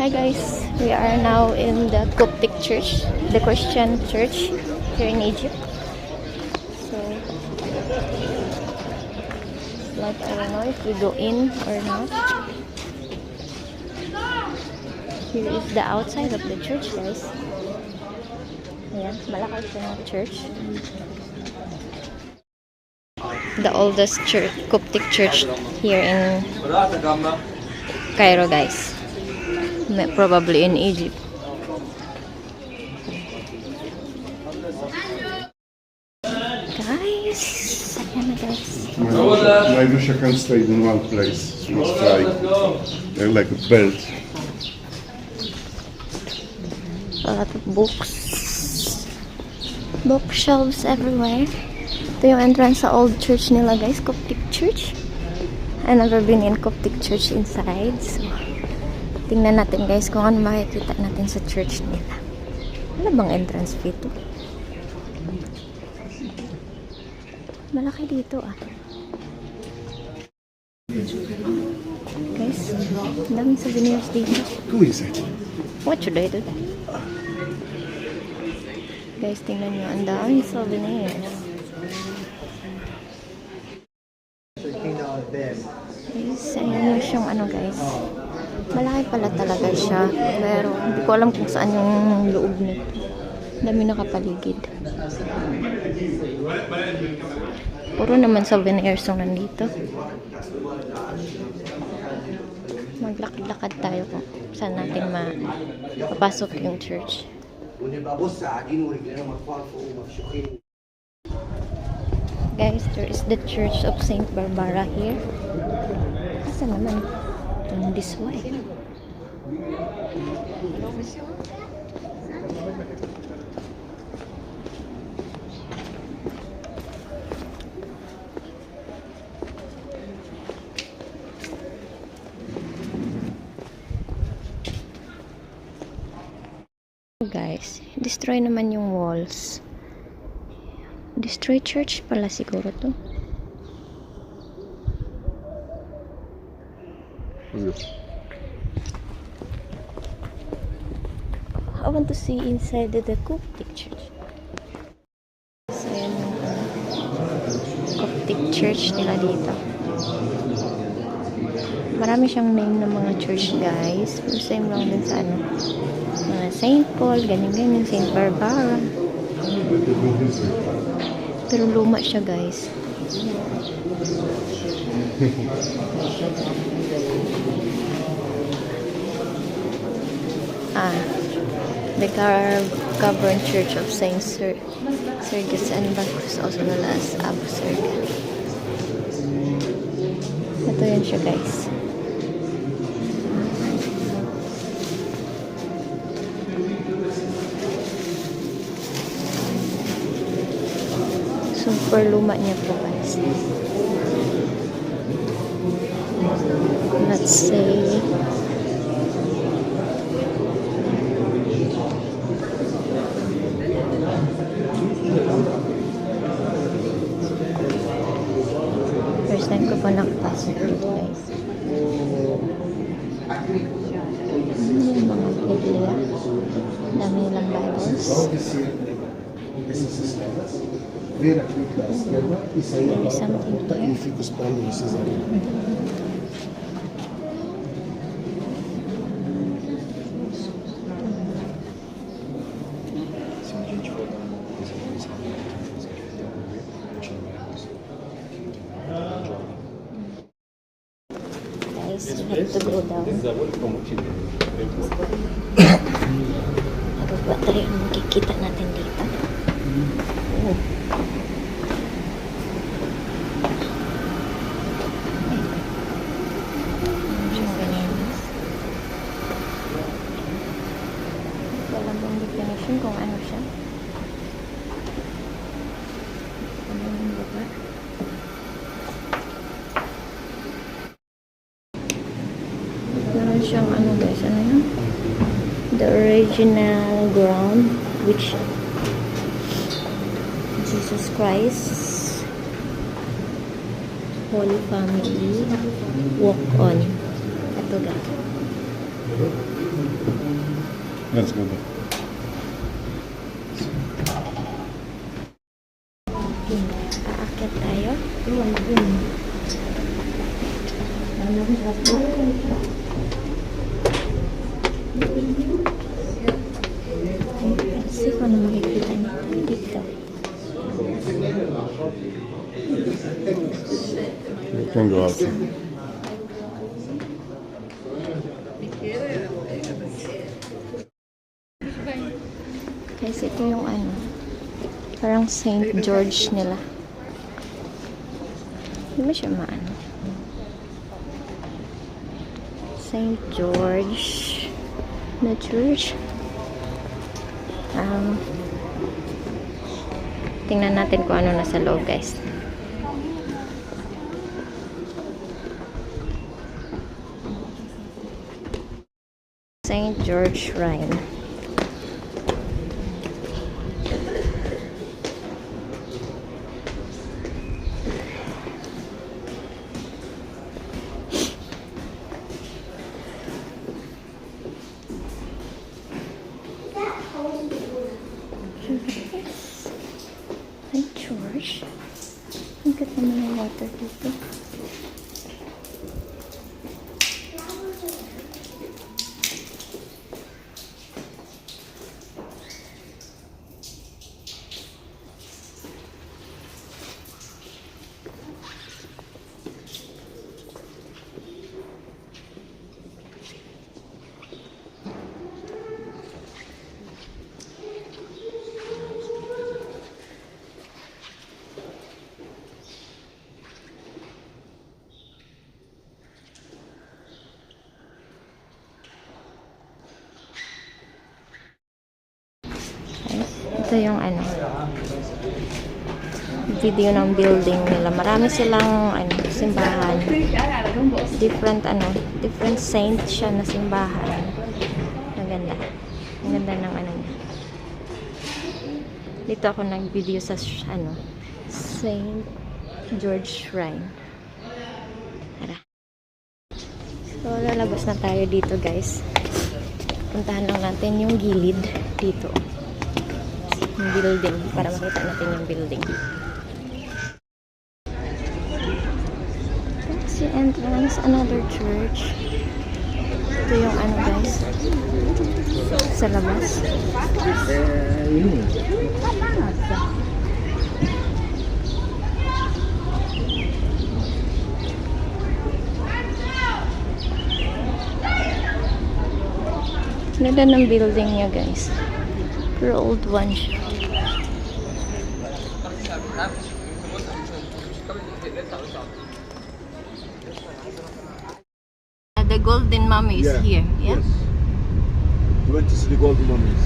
Hi guys, we are now in the Coptic church, the Christian church here in Egypt. So, like I don't know if we go in or not. Here is the outside of the church, guys. Ayan, malaki siya ng church. The oldest church, Coptic church here in Cairo, guys. Probably in Egypt. Guys, ayan na guys. My Russia can't stay in one place. She must fly. They're like a belt. A lot of books. Bookshelves everywhere. Ito yung entrance sa old church nila, guys. Coptic church. I never been in Coptic church inside. So, tingnan natin guys kung ano makikita natin sa church nila. Ano bang entrance fee to? Malaki dito ah. Guys, ang daming souvenirs dito. Who is it? What should I do then? Guys, tingnan nyo. Ang daming souvenirs. Guys, ayun yung siyang ano guys. Malaki pala talaga siya. Pero hindi ko alam kung saan yung loob nito. Dami nakapaligid. Puro naman souvenirs yung nandito. Maglakad-lakad tayo kung saan natin mapapasok yung church. Guys, there is the Church of Saint Barbara here. Asa naman? This way. Guys, destroy naman yung walls. Destroy church pala siguro to. I want to see inside the Coptic church. So, yan yung Coptic church nila dito. Marami siyang name ng mga church, guys. Pero same lang din sa ano. Mga Saint Paul, ganyan-ganyan. Saint Barbara. Pero luma siya, guys. The Cavern Church of Saint Sergius and Bacchus, also known as Abu Serga. Ito yan siya, guys. Super luma niya po, guys. Let's say first time ko pa nakapasok dito, guys. Yung mga Biblia. Dami nilang Bibles. There is something here. Guys, you have to go down. Ano ba tayo ang makikita natin dito? Oh. Wala mong definition kung ano siya. Ano yung lugar? Meron siyang ano guys, ano yun? The original ground which Jesus Christ Holy Family walk on. Ito guys. Let's go there. Aakyat tayo. Kasi kung ano makikita niyo dito. You can go outside. Kasi ito yung ano, parang St. George nila. Hindi mo siya maano. St. George na church. Tingnan natin kung ano nasa loob, guys. St. George Shrine. St. George. Ang ganda naman ng water dito. Ito yung ano, video ng building nila. Marami silang ano, simbahan. Different saint siya na simbahan. Maganda. Ang ganda ng ano niya. Dito ako nag-video sa ano, St. George Shrine. Tara. So, lalabas na tayo dito, guys. Puntahan lang natin yung gilid dito. Yung building, para makita natin yung building. Taxi entrance, another church. Ito yung ano, guys, sa labas. Ganda ng building niya, guys. Pero old one siya. The golden mummy is here. Yeah? Yes. We went to see the golden mummies.